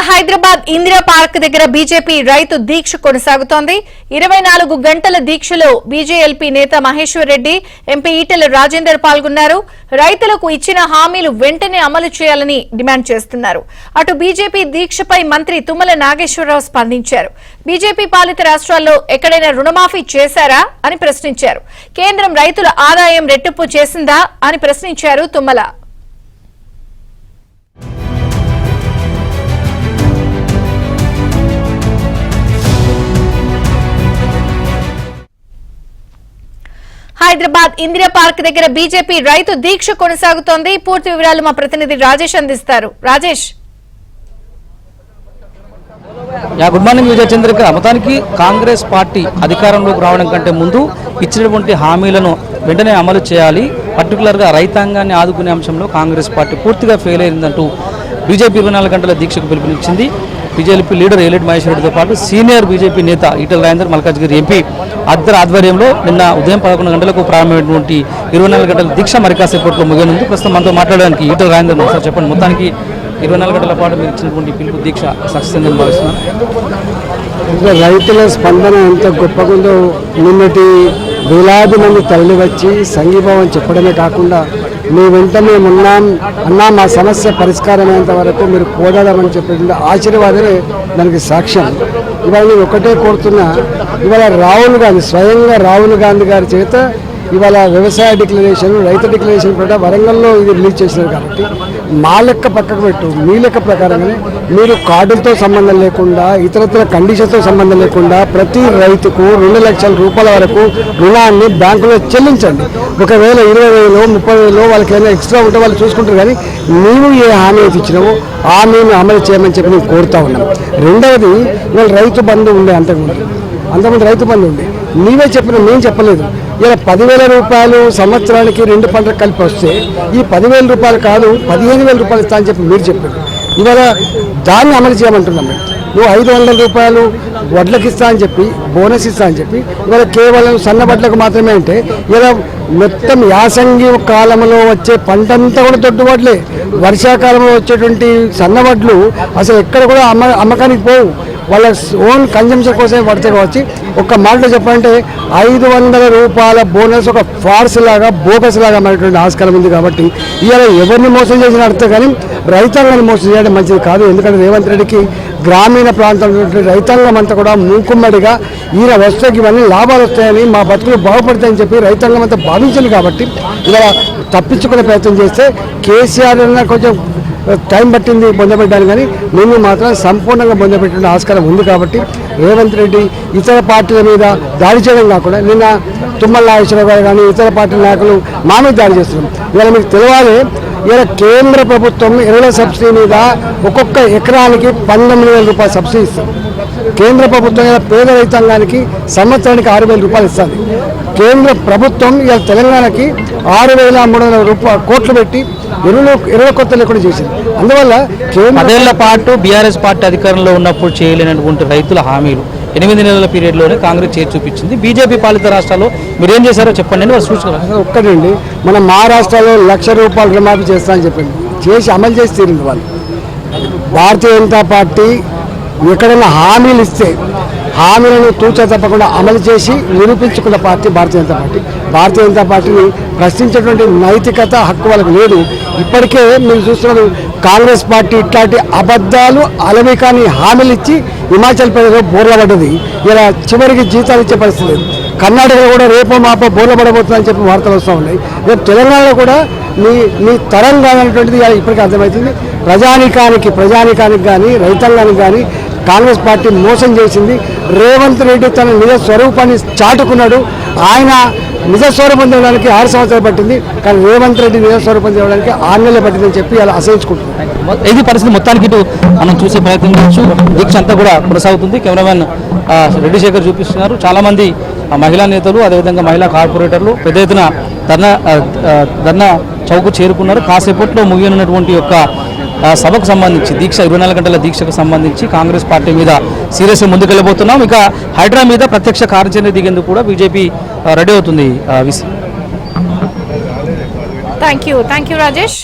Hyderabad Indira park దగ్గర BJP రైతు దీక్ష కొనసాగుతోంది. 24 గంటల దీక్షలో బీజేఎల్పీ నేత మహేశ్వర్ రెడ్డి, ఎంపీ ఈటెల రాజేందర్ పాల్గొన్నారు. రైతులకు ఇచ్చిన హామీలు వెంటనే అమలు చేయాలని డిమాండ్ చేస్తున్నారు. అటు బీజేపీ దీక్షపై మంత్రి తుమ్మల నాగేశ్వరరావు స్పందించారు. బీజేపీ పాలిత రాష్ట్రాల్లో ఎక్కడైనా రుణమాఫీ చేశారా అని ప్రశ్నించారు. కేంద్రం రైతుల ఆదాయం రెట్టింపు చేసిందా అని ప్రశ్నించారు తుమ్మల. హైదరాబాద్ ఇందిరా పార్క్ దగ్గర బీజేపీ రైతు దీక్ష కొనసాగుతోంది. పూర్తి వివరాలు మా ప్రతినిధి రాజేష్ అందిస్తారు. రాజేష్. గుడ్ మార్నింగ్ విజయ చంద్రిక. మొత్తానికి కాంగ్రెస్ పార్టీ అధికారంలోకి రావడం కంటే ముందు ఇచ్చినటువంటి హామీలను వెంటనే అమలు చేయాలి, పర్టికులర్గా రైతాంగాన్ని ఆదుకునే అంశంలో కాంగ్రెస్ పార్టీ పూర్తిగా ఫెయిల్ అయిందంటూ బీజేపీ 24 గంటల దీక్షకు పిలుపునిచ్చింది. బీజేపీ లీడర్ ఎలిట్ మహేశ్వర్ రెడ్డితో పాటు సీనియర్ బీజేపీ నేత ఈటెల రాజేందర్, మల్కాజ్గిరి ఎంపీ అద్దర్ ఆధ్వర్యంలో నిన్న ఉదయం 11 గంటలకు ప్రారంభమైనటువంటి 24 గంటల దీక్ష మరి కాసేపట్లో ముగియనుంది. ప్రస్తుతం మనతో మాట్లాడడానికి ఈటెల రాజేందర్ సార్, చెప్పండి, మొత్తానికి 24 గంటల పాటు మీరు ఇచ్చినటువంటి పిలుపు దీక్ష సక్సెస్ అని భావిస్తున్నారు. రైతుల స్పందన ఎంత గొప్పగా ఉందో, నిన్నటి వేలాది మంది తరలి వచ్చి సంఘీభావం చెప్పడమే కాకుండా మీ వెంట మేమున్నాం అన్నా, మా సమస్య పరిష్కారమైనంత వరకు మీరు పోరాడమని చెప్పిన ఆశీర్వాదమే దానికి సాక్ష్యం. ఇవాళ నేను ఒకటే కోరుతున్నా, ఇవాళ స్వయంగా రాహుల్ గాంధీ గారి చేత ఇవాళ వ్యవసాయ డిక్లరేషన్, రైతు డిక్లరేషన్ కూడా వరంగల్లో ఇది రిలీజ్ చేసినారు. కాబట్టి మా లెక్క పక్కకు పెట్టు, మీ లెక్క ప్రకారంగానే మీరు కార్డులతో సంబంధం లేకుండా, ఇతరత్ర కండిషన్తో సంబంధం లేకుండా ప్రతి రైతుకు 2 లక్షల రూపాయల వరకు రుణాన్ని బ్యాంకులో చెల్లించండి. ఒకవేళ 20,000 30,000 వాళ్ళకి ఏమైనా ఎక్స్ట్రా ఉంటే వాళ్ళు చూసుకుంటారు. కానీ నీవు ఏ హామీ అయితే ఇచ్చినావో హామీని అమలు చేయమని చెప్పి మేము కోరుతా ఉన్నాం. రెండవది, ఇవాళ రైతు బంధు ఉండే, అంతకుముందు రైతు బంధు ఉండే, నీవే చెప్పిన, మేము చెప్పలేదు. ఇలా 10,000 రూపాయలు సంవత్సరానికి 2 పంటలు కలిపి వస్తే ఈ 10,000 రూపాయలు కాదు 15,000 రూపాయలు ఇస్తా అని చెప్పి మీరు చెప్పారు. ఇవాళ దాన్ని అమలు చేయమంటున్నాం. నువ్వు 500 రూపాయలు వడ్లకు ఇస్తా అని చెప్పి, బోనస్ ఇస్తా అని చెప్పి ఇవాళ కేవలం సన్న వడ్లకు మాత్రమే. అంటే ఇలా మొత్తం యాసంగి కాలంలో వచ్చే పంట అంతా కూడా దొడ్డు వడ్లే. వర్షాకాలంలో వచ్చేటువంటి సన్న వడ్లు అసలు ఎక్కడ కూడా అమ్మకానికి పోవు, వాళ్ళ ఓన్ కన్జంప్షన్ కోసమే పడితే కావచ్చు. ఒక్క మాటలో చెప్పాలంటే 500 రూపాయల బోనస్ ఒక ఫార్స్ లాగా, బోగస్ లాగా అనేటువంటి ఆస్కారం ఉంది. కాబట్టి ఇవాళ ఎవరిని మోసం చేసిన అర్థం, కానీ రైతాంగాన్ని మోసం చేయడం మంచిది కాదు. ఎందుకంటే రేవంత్ రెడ్డికి గ్రామీణ ప్రాంతంలో రైతాంగం అంతా కూడా మూకుమ్మడిగా ఈయన వస్తే ఇవన్నీ లాభాలు వస్తాయని, మా బతుకులు బాగుపడతాయని చెప్పి రైతాంగం అంతా భావించింది. కాబట్టి ఇలా తప్పించుకునే ప్రయత్నం చేస్తే కేసీఆర్ కొంచెం టైం పట్టింది పొందబెట్టడానికి, కానీ మేము మాత్రం సంపూర్ణంగా పొందబెట్టిన ఆస్కారం ఉంది. కాబట్టి రేవంత్ రెడ్డి ఇతర పార్టీల మీద దాడి చేయడం కాకుండా, నిన్న తుమ్మల నాగేశ్వరరావు గారు కానీ ఇతర పార్టీల నాయకులు మా మీద దాడి చేస్తున్నాం. ఇవాళ మీకు తెలియాలి, ఇలా కేంద్ర ప్రభుత్వం ఎరువుల సబ్సిడీ మీద ఒక్కొక్క ఎకరానికి 19,000 రూపాయలు సబ్సిడీ ఇస్తుంది. కేంద్ర ప్రభుత్వం పేద రైతాంగానికి సంవత్సరానికి 6,000 రూపాయలు ఇస్తుంది. కేంద్ర ప్రభుత్వం ఇలా తెలంగాణకి 6,300 కోట్లు పెట్టి ఎరువుల కొత్త లేకుండా చేసింది. అందువల్ల 10 పాటు బీఆర్ఎస్ పార్టీ అధికారంలో ఉన్నప్పుడు చేయలేనటువంటి రైతుల హామీలు 8 నెలల పీరియడ్లోనే కాంగ్రెస్ చేసి చూపించింది. బీజేపీ పాలిత రాష్ట్రాల్లో మీరు ఏం చేశారో చెప్పండి అని సూచన. ఒక్కటండి, మన మహారాష్ట్రలో 1,00,000 రూపాయలు రుణమాఫీ చేస్తామని చెప్పింది, చేసి అమలు చేసి తీరింది వాళ్ళు. భారతీయ జనతా పార్టీ ఎక్కడైనా హామీలు ఇస్తే హామీలను తూచా తప్పకుండా అమలు చేసి నిరూపించుకున్న పార్టీ భారతీయ జనతా పార్టీ. భారతీయ జనతా పార్టీని ప్రశ్నించేటువంటి నైతికత, హక్కు వాళ్ళకి లేదు. ఇప్పటికే మీరు చూస్తున్నారు, కాంగ్రెస్ పార్టీ ఇట్లాంటి అబద్ధాలు, అలవికాని హామీలు ఇచ్చి హిమాచల్ ప్రదేశ్లో బోర్ల పడ్డది. ఇలా చివరికి జీతాలు ఇచ్చే పరిస్థితి లేదు. కర్ణాటకలో కూడా రేపో మాపో బోర్ల పడబోతుందని చెప్పి వార్తలు వస్తూ ఉన్నాయి. రేపు తెలంగాణలో కూడా మీ తరం కాదనేటువంటిది ఇప్పటికీ అర్థమవుతుంది. ప్రజానికానికి కానీ రైతాంగానికి కానీ కాంగ్రెస్ పార్టీ మోసం చేసింది. రేవంత్ రెడ్డి తన నిజ స్వరూపాన్ని చాటుకున్నాడు. ఆయన నిజ స్వరూపం తేవడానికి 6 సంవత్సరాలు పట్టింది, కానీ రేవంత్ రెడ్డి నిజ స్వరూపం తేవడానికి 6 నెలలు పట్టిందని చెప్పి అలా అసహించుకుంటున్నారు. ఇది పరిస్థితి. మొత్తానికి ఇటు మనం చూసే ప్రయత్నం చేయొచ్చు. దీక్ష అంతా కూడా కొనసాగుతుంది. కెమెరామెన్ రెడ్డి శేఖర్ చూపిస్తున్నారు. చాలామంది మహిళా నేతలు, అదేవిధంగా మహిళా కార్పొరేటర్లు పెద్ద ఎత్తున ధర్నా చౌకు చేరుకున్నారు. కాసేపట్లో ముగియనున్నటువంటి యొక్క సభకు సంబంధించి దీక్ష 24 గంటల దీక్షకు సంబంధించి కాంగ్రెస్ పార్టీ మీద సీరియస్గా ముందుకెళ్ళబోతున్నాం. ఇక హైడ్రా మీద ప్రత్యక్ష కార్యాచరణ దిగేందుకు కూడా బీజేపీ రెడీ అవుతుంది. Thank you Rajesh.